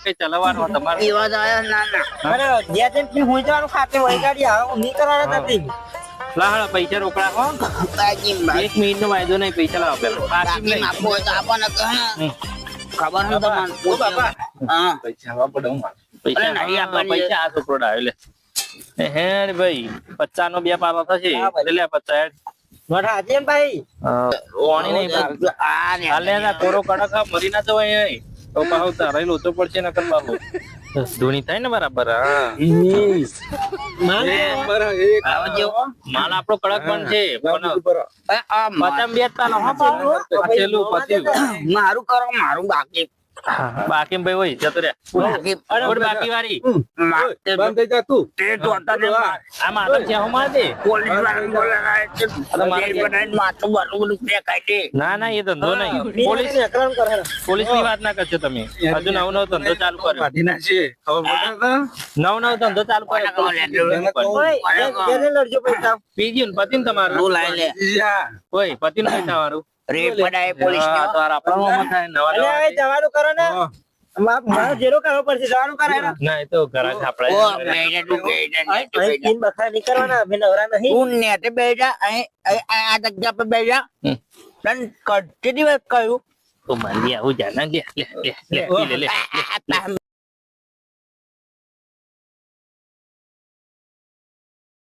કઈ ચલાવવાનું તમારે એવા જ આયા ના ના. અરે જે તે હું જવાનું ખાતે વહી ગાડી આવો નહીં કરવાના નથી. લાહળ પૈસા રોકડા હો બાકી 1 મિનિટ નો વાયદો નહીં પૈસા લાવો પેલા બાકી બાકી નહીં આપો હોય તો આપો ને કહે. હમ. ખબર નહીં તમને પૂછ્યું. હા પૈસા આપવા પડે હું પૈસા અરે નહીં આપવાની. પૈસા આ છોકરો ડાયો લે હે રે ભાઈ 50 નો બે પાલો થશે એટલે લે 50 વડા આજે ભાઈ ઓણી નહીં પાડતો. આ ને હાલે ના કોરો કડક આ મરી ના જવાય અહીં. તો પાછો તારે લોચો પડશે નકર પાછો ધૂણી થાય ને બરાબર હા આવો જેવો. માલ આપણો કડક પણ છે પણ આ પચામ બે જ પાલો હા પાલો આ છેલ્લું પત્યું મારું કરો મારું બાકી બાકી ભાઈ હોય જતો રે બાકી થોડી બાકી વાળી બંધ થઈ જા તું તે તો અત્યારે આમાં આગળ છે હું માર દે પોલીસ વાળા બોલાય છે. મારી બનાવીને માથું બારું બધું ફેંકાય છે. ના ના એ ધંધો નહીં પોલીસ એકરામ કરે પોલીસ ની વાત ના કરશો તમે હજુ નવો નવો ધંધો ચાલુ કર્યો કાઢી નાખીએ ખબર પડે નવો નવો ધંધો ચાલુ કોને કહો લે? કર્યો ઓય જેને લડજો પૈસા પીજ્યું ને પતિને તમારું તું લાઈ લે. ઓય પતિનું પૈસા વાળું રેટ પડાય પોલીસ ને. તો આપણો થાય નવા અલે હવે નવા જવાનું કરો ને મારો જેરો કરવો પડશે જવાનું કરે ના એ તો ઘરાક ઓ આપણે બેજા તું બેજા ને તું અહીં બેજા. તીન બખરા નહીં કરવાના અમે નવરા નહીં તું નેટે બેજા આ જગ્યા પર બેજા. તન કેટલી વાર કહ્યું તો મારી આવું જાના લે લે લે લે લે લે આ